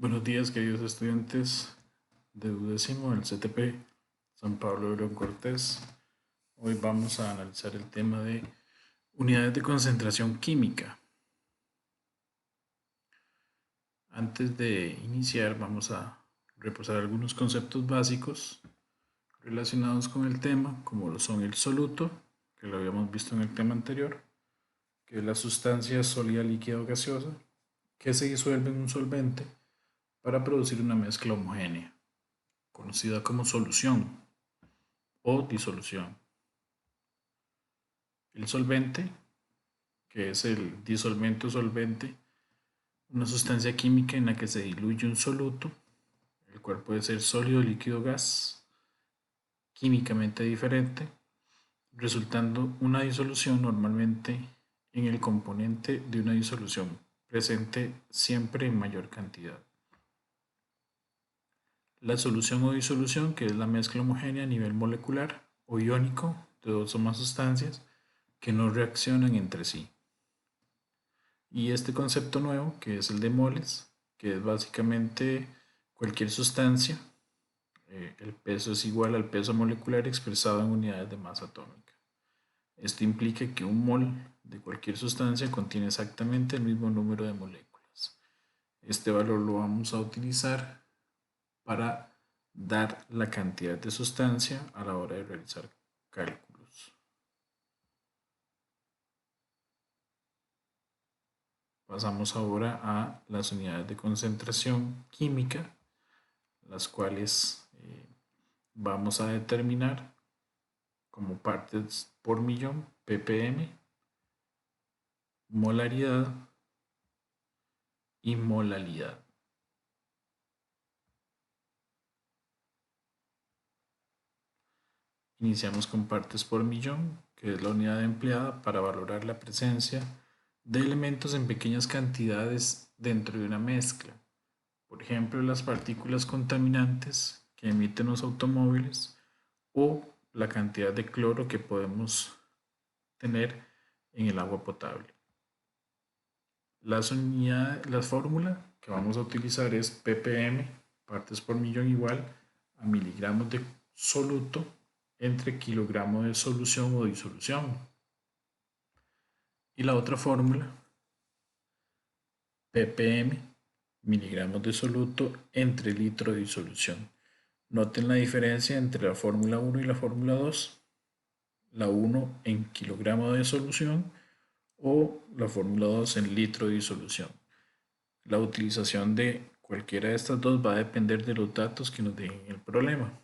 Buenos días, queridos estudiantes de duodécimo del CTP San Pablo de León Cortés. Hoy vamos a analizar el tema de unidades de concentración química. Antes de iniciar, vamos a repasar algunos conceptos básicos relacionados con el tema, como lo son el soluto, que lo habíamos visto en el tema anterior, que es la sustancia sólida, líquida o gaseosa, que se disuelve en un solvente para producir una mezcla homogénea, conocida como solución o disolución. El solvente, que es el disolvente o solvente, una sustancia química en la que se diluye un soluto, el cual puede ser sólido, líquido o gas, químicamente diferente, resultando una disolución normalmente en el componente de una disolución, presente siempre en mayor cantidad. La solución o disolución, que es la mezcla homogénea a nivel molecular o iónico de dos o más sustancias que no reaccionan entre sí. Y este concepto nuevo, que es el de moles, que es básicamente cualquier sustancia, el peso es igual al peso molecular expresado en unidades de masa atómica. Esto implica que un mol de cualquier sustancia contiene exactamente el mismo número de moléculas. Este valor lo vamos a utilizar para dar la cantidad de sustancia a la hora de realizar cálculos. Pasamos ahora a las unidades de concentración química, las cuales vamos a determinar como partes por millón, ppm, molaridad y molalidad. Iniciamos con partes por millón, que es la unidad empleada para valorar la presencia de elementos en pequeñas cantidades dentro de una mezcla. Por ejemplo, las partículas contaminantes que emiten los automóviles o la cantidad de cloro que podemos tener en el agua potable. La fórmula que vamos a utilizar es ppm, partes por millón, igual a miligramos de soluto entre kilogramo de solución o disolución. Y la otra fórmula, ppm, miligramos de soluto entre litro de disolución. Noten la diferencia entre la fórmula 1 y la fórmula 2. La 1 en kilogramo de solución o la fórmula 2 en litro de disolución. La utilización de cualquiera de estas dos va a depender de los datos que nos den el problema.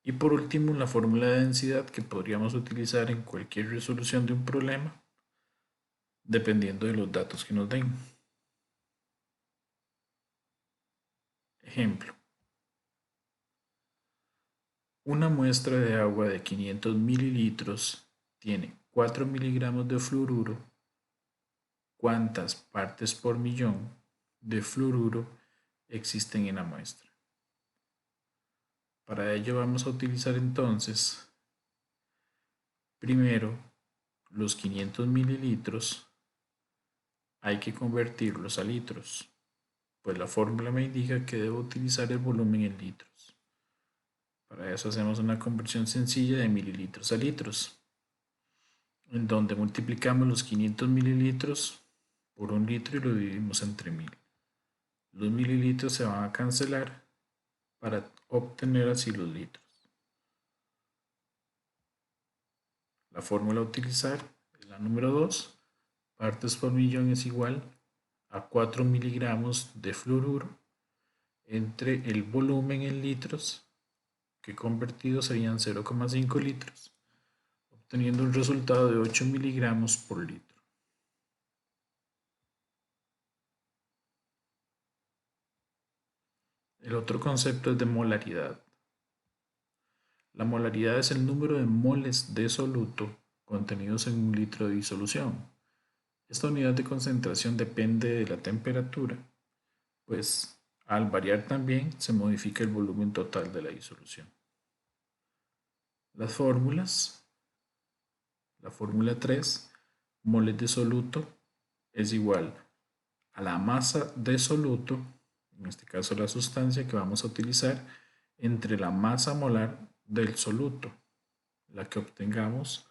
Y por último, la fórmula de densidad que podríamos utilizar en cualquier resolución de un problema, dependiendo de los datos que nos den. Ejemplo. Una muestra de agua de 500 mililitros tiene 4 miligramos de fluoruro. ¿Cuántas partes por millón de fluoruro existen en la muestra? Para ello vamos a utilizar entonces primero los 500 mililitros, hay que convertirlos a litros, pues la fórmula me indica que debo utilizar el volumen en litros. Para eso hacemos una conversión sencilla de mililitros a litros, en donde multiplicamos los 500 mililitros por un litro y lo dividimos entre 1000. Los mililitros se van a cancelar para obtener así los litros. La fórmula a utilizar es la número 2. Partes por millón es igual a 4 miligramos de fluoruro entre el volumen en litros, que convertido serían 0,5 litros, obteniendo un resultado de 8 miligramos por litro. El otro concepto es de molaridad. La molaridad es el número de moles de soluto contenidos en un litro de disolución. Esta unidad de concentración depende de la temperatura, pues al variar también se modifica el volumen total de la disolución. Las fórmulas. La fórmula 3, moles de soluto, es igual a la masa de soluto, en este caso la sustancia que vamos a utilizar, entre la masa molar del soluto, la que obtengamos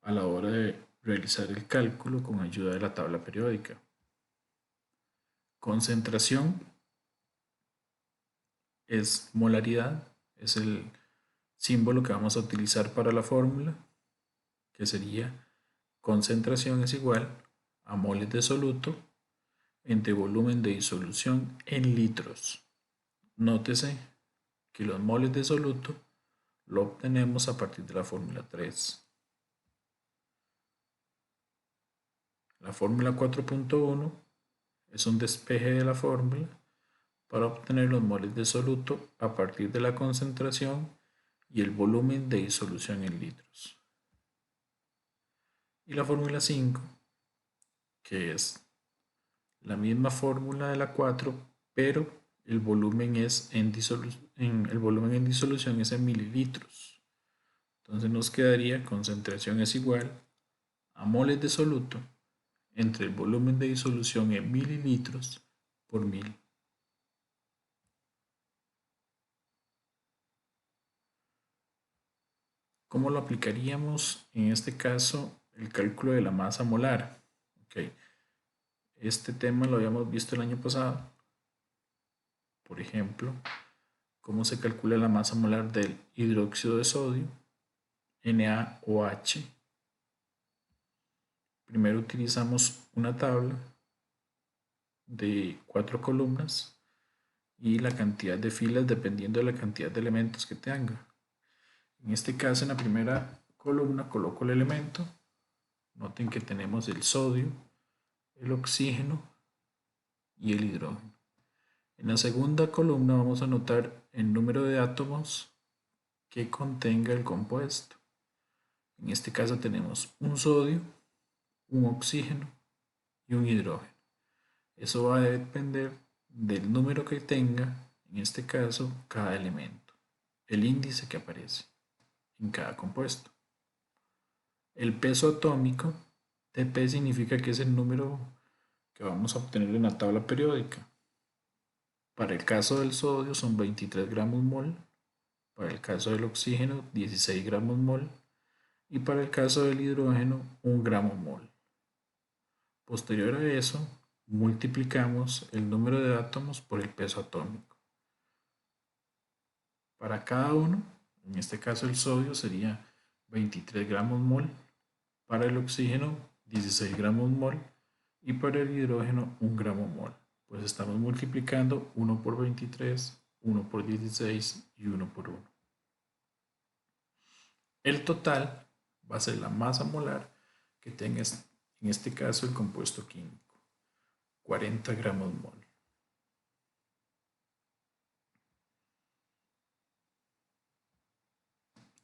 a la hora de realizar el cálculo con ayuda de la tabla periódica. Concentración es molaridad, es el símbolo que vamos a utilizar para la fórmula, que sería concentración es igual a moles de soluto entre volumen de disolución en litros. Nótese que los moles de soluto lo obtenemos a partir de la fórmula 3. La fórmula 4.1 es un despeje de la fórmula para obtener los moles de soluto a partir de la concentración y el volumen de disolución en litros. Y la fórmula 5, que es la misma fórmula de la 4, pero el volumen en disolución es en mililitros. Entonces nos quedaría concentración es igual a moles de soluto entre el volumen de disolución en mililitros por mil. ¿Cómo lo aplicaríamos en este caso el cálculo de la masa molar? Okay. Este tema lo habíamos visto el año pasado. Por ejemplo, cómo se calcula la masa molar del hidróxido de sodio, NaOH. Primero utilizamos una tabla de 4 columnas y la cantidad de filas dependiendo de la cantidad de elementos que tenga. En este caso, en la primera columna coloco el elemento. Noten que tenemos el sodio, el oxígeno y el hidrógeno. En la segunda columna vamos a anotar el número de átomos que contenga el compuesto. En este caso tenemos un sodio, un oxígeno y un hidrógeno. Eso va a depender del número que tenga, en este caso, cada elemento, el índice que aparece en cada compuesto. El peso atómico, Tp, significa que es el número que vamos a obtener en la tabla periódica. Para el caso del sodio son 23 gramos mol, para el caso del oxígeno 16 gramos mol y para el caso del hidrógeno 1 gramo mol. Posterior a eso, multiplicamos el número de átomos por el peso atómico. Para cada uno, en este caso el sodio sería 23 gramos mol, para el oxígeno 16 gramos mol y para el hidrógeno 1 gramo mol. Pues estamos multiplicando 1 por 23, 1 por 16 y 1 por 1. El total va a ser la masa molar que tenga en este caso el compuesto químico, 40 gramos mol.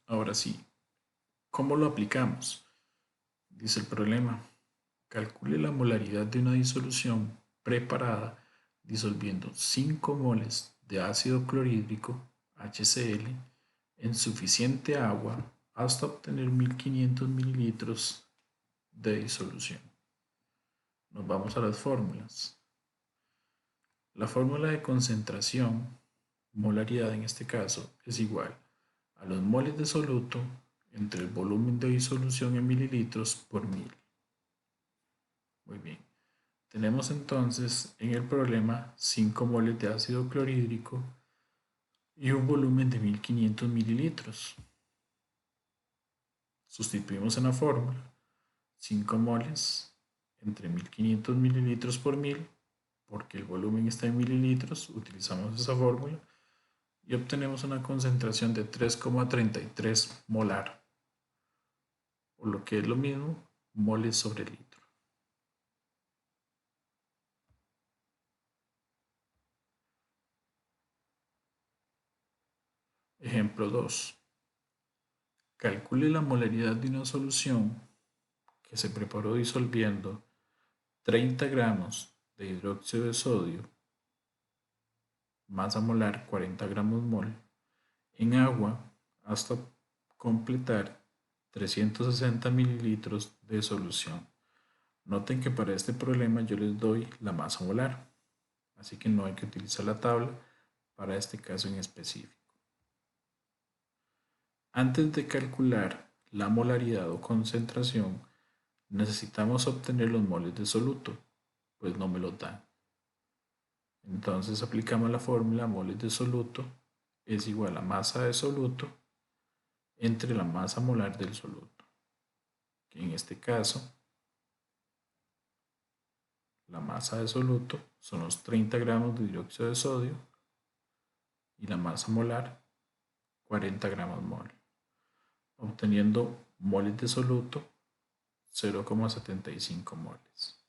Ahora sí, ¿cómo lo aplicamos? Dice el problema, calcule la molaridad de una disolución preparada disolviendo 5 moles de ácido clorhídrico, HCl, en suficiente agua hasta obtener 1500 mililitros de disolución. Nos vamos a las fórmulas. La fórmula de concentración, molaridad en este caso, es igual a los moles de soluto entre el volumen de disolución en mililitros por mil. Muy bien. Tenemos entonces en el problema 5 moles de ácido clorhídrico y un volumen de 1500 mililitros. Sustituimos en la fórmula 5 moles entre 1500 mililitros por 1000, porque el volumen está en mililitros, utilizamos esa fórmula y obtenemos una concentración de 3,33 molar, o lo que es lo mismo, moles sobre litro. Ejemplo 2. Calcule la molaridad de una solución que se preparó disolviendo 30 gramos de hidróxido de sodio, masa molar 40 gramos mol, en agua hasta completar 360 mililitros de solución. Noten que para este problema yo les doy la masa molar, así que no hay que utilizar la tabla para este caso en específico. Antes de calcular la molaridad o concentración, necesitamos obtener los moles de soluto, pues no me los dan. Entonces aplicamos la fórmula moles de soluto es igual a masa de soluto entre la masa molar del soluto, que en este caso la masa de soluto son los 30 gramos de dióxido de sodio y la masa molar 40 gramos mol, obteniendo moles de soluto 0,75 moles.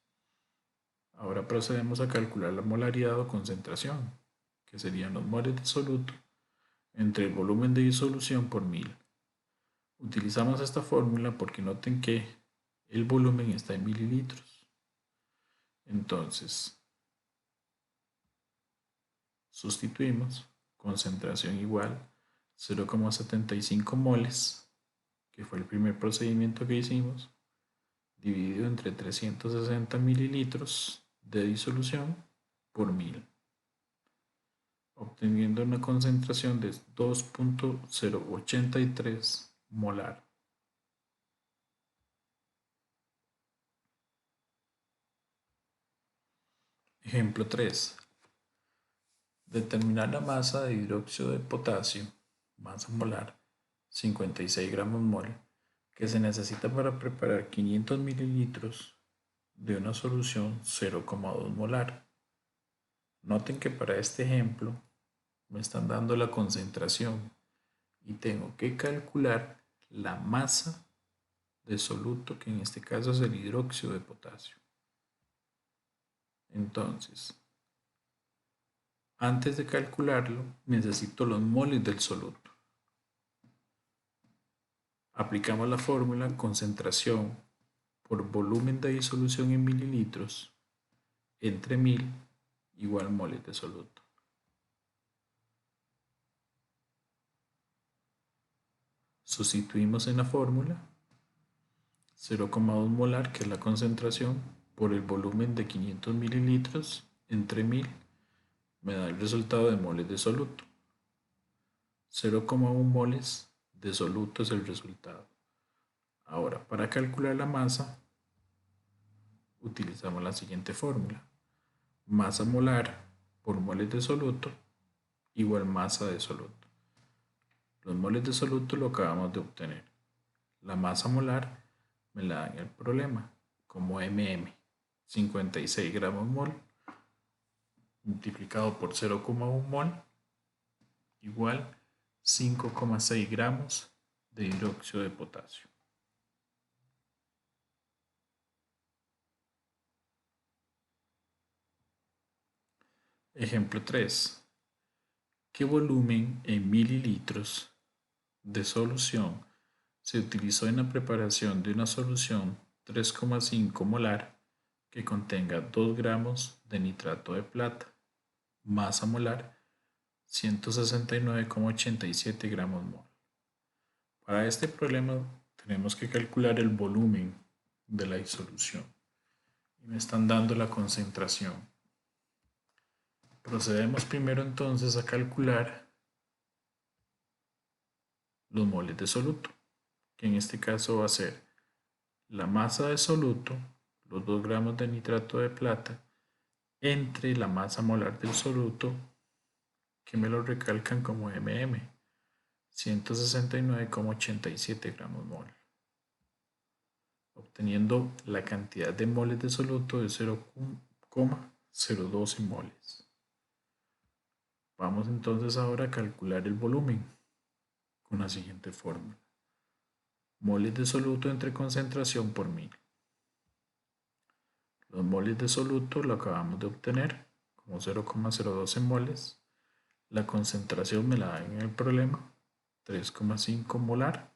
Ahora procedemos a calcular la molaridad o concentración, que serían los moles de soluto entre el volumen de disolución por 1000. Utilizamos esta fórmula porque noten que el volumen está en mililitros. Entonces, sustituimos concentración igual 0,75 moles, que fue el primer procedimiento que hicimos, dividido entre 360 mililitros de disolución por 1000, obteniendo una concentración de 2,083 molar. Ejemplo 3. Determinar la masa de hidróxido de potasio, masa molar, 56 gramos mol, que se necesita para preparar 500 mililitros de una solución 0,2 molar. Noten que para este ejemplo me están dando la concentración y tengo que calcular la masa de soluto, que en este caso es el hidróxido de potasio. Entonces, antes de calcularlo, necesito los moles del soluto. Aplicamos la fórmula concentración por volumen de disolución en mililitros entre 1000 igual moles de soluto. Sustituimos en la fórmula 0,2 molar, que es la concentración, por el volumen de 500 mililitros entre 1000, me da el resultado de moles de soluto. 0,1 moles de soluto es el resultado. Ahora, para calcular la masa, utilizamos la siguiente fórmula. Masa molar por moles de soluto igual masa de soluto. Los moles de soluto lo acabamos de obtener. La masa molar me la da en el problema como mm, 56 gramos mol multiplicado por 0,1 mol igual 5,6 gramos de hidróxido de potasio. Ejemplo 3. ¿Qué volumen en mililitros de solución se utilizó en la preparación de una solución 3,5 molar que contenga 2 gramos de nitrato de plata, masa molar 169,87 gramos mol? Para este problema tenemos que calcular el volumen de la disolución y me están dando la concentración. Procedemos primero entonces a calcular los moles de soluto, que en este caso va a ser la masa de soluto, los 2 gramos de nitrato de plata, entre la masa molar del soluto, que me lo recalcan como mm, 169,87 gramos mol, obteniendo la cantidad de moles de soluto de 0,012 moles. Vamos entonces ahora a calcular el volumen con la siguiente fórmula. Moles de soluto entre concentración por 1000. Los moles de soluto lo acabamos de obtener como 0,012 moles. La concentración me la da en el problema 3,5 molar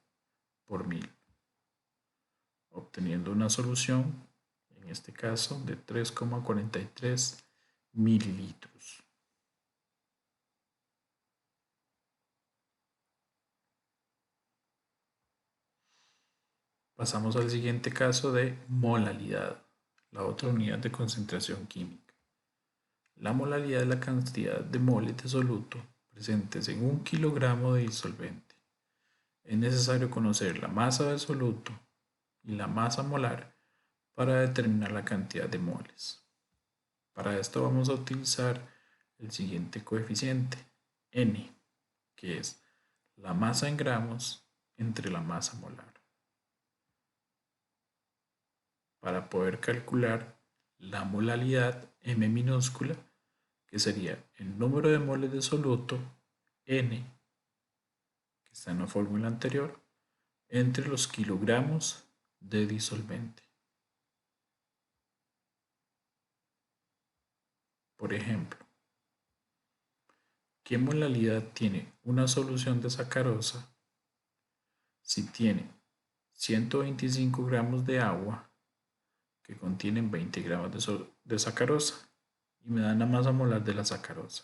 por 1000, obteniendo una solución, en este caso, de 3,43 mililitros. Pasamos al siguiente caso de molaridad. la otra unidad de concentración química. La molaridad es la cantidad de moles de soluto presentes en 1 kilogramo de disolvente. Es necesario conocer la masa del soluto y la masa molar para determinar la cantidad de moles. Para esto vamos a utilizar el siguiente coeficiente, N, que es la masa en gramos entre la masa molar. Para poder calcular la molaridad M minúscula, que sería el número de moles de soluto, N, que está en la fórmula anterior, entre los kilogramos de disolvente. Por ejemplo, ¿qué molaridad tiene una solución de sacarosa si tiene 125 gramos de agua que contienen 20 gramos de sacarosa y me dan la masa molar de la sacarosa,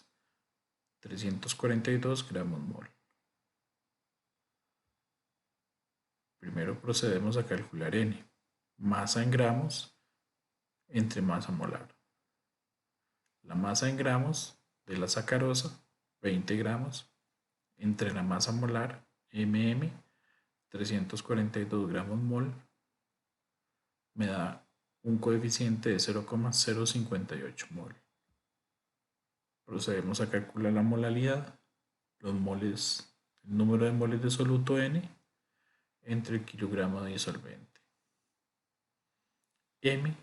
342 gramos mol? Primero procedemos a calcular N, masa en gramos entre masa molar. La masa en gramos de la sacarosa, 20 gramos, entre la masa molar, MM, 342 gramos mol, me da un coeficiente de 0,058 mol. Procedemos a calcular la molaridad, los moles, el número de moles de soluto N entre el kilogramo de disolvente. M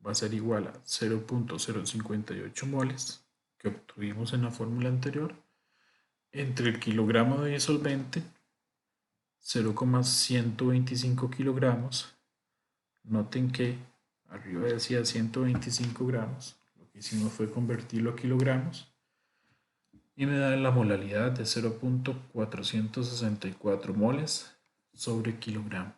va a ser igual a 0,058 moles que obtuvimos en la fórmula anterior entre el kilogramo de disolvente, 0,125 kilogramos. Noten que arriba decía 125 gramos, lo que hicimos fue convertirlo a kilogramos y me da la molaridad de 0,464 moles sobre kilogramo.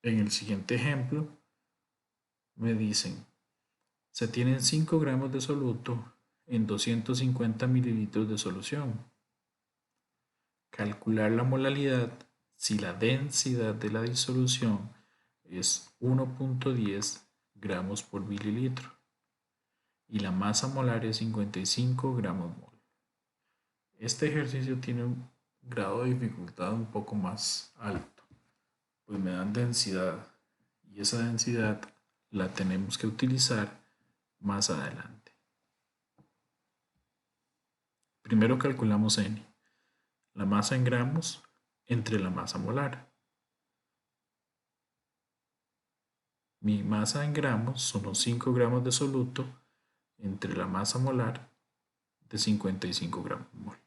En el siguiente ejemplo me dicen, se tienen 5 gramos de soluto en 250 mililitros de solución. Calcular la molaridad si la densidad de la disolución es 1,10 gramos por mililitro y la masa molar es 55 gramos mol. Este ejercicio tiene un grado de dificultad un poco más alto, pues me dan densidad y esa densidad la tenemos que utilizar más adelante. Primero calculamos N, la masa en gramos entre la masa molar. Mi masa en gramos son los 5 gramos de soluto entre la masa molar de 55 gramos mol.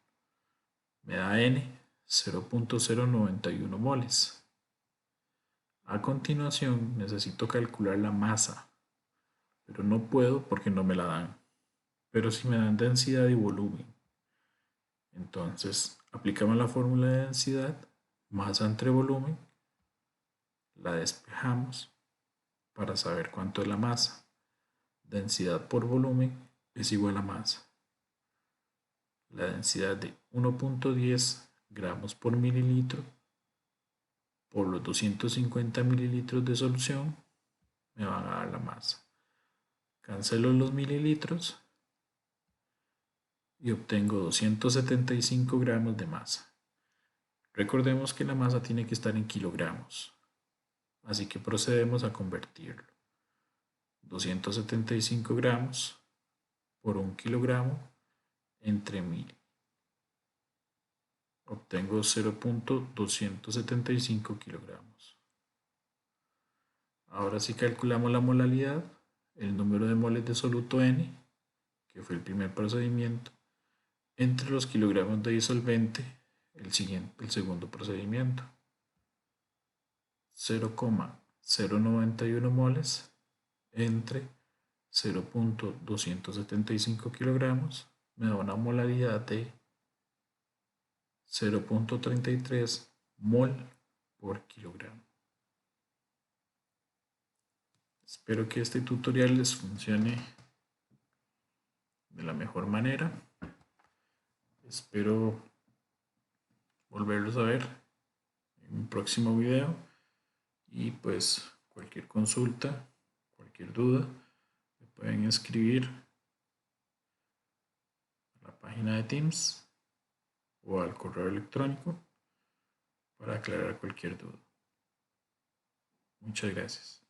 Me da N 0,091 moles. A continuación necesito calcular la masa, pero no puedo porque no me la dan. Pero sí me dan densidad y volumen. Entonces aplicamos la fórmula de densidad, masa entre volumen, la despejamos para saber cuánto es la masa. Densidad por volumen es igual a masa. La densidad de 1,10 gramos por mililitro por los 250 mililitros de solución me van a dar la masa. Cancelo los mililitros y obtengo 275 gramos de masa. Recordemos que la masa tiene que estar en kilogramos, así que procedemos a convertirlo. 275 gramos por 1 kilogramo entre 1000. Obtengo 0,275 kilogramos. Ahora sí calculamos la molaridad, el número de moles de soluto N, que fue el primer procedimiento, entre los kilogramos de disolvente, el segundo procedimiento. 0,091 moles entre 0,275 kilogramos me da una molaridad de 0,33 mol por kilogramo. Espero que este tutorial les funcione de la mejor manera. Espero volverlos a ver en un próximo video. Y pues cualquier consulta, cualquier duda, me pueden escribir a la página de Teams o al correo electrónico para aclarar cualquier duda. Muchas gracias.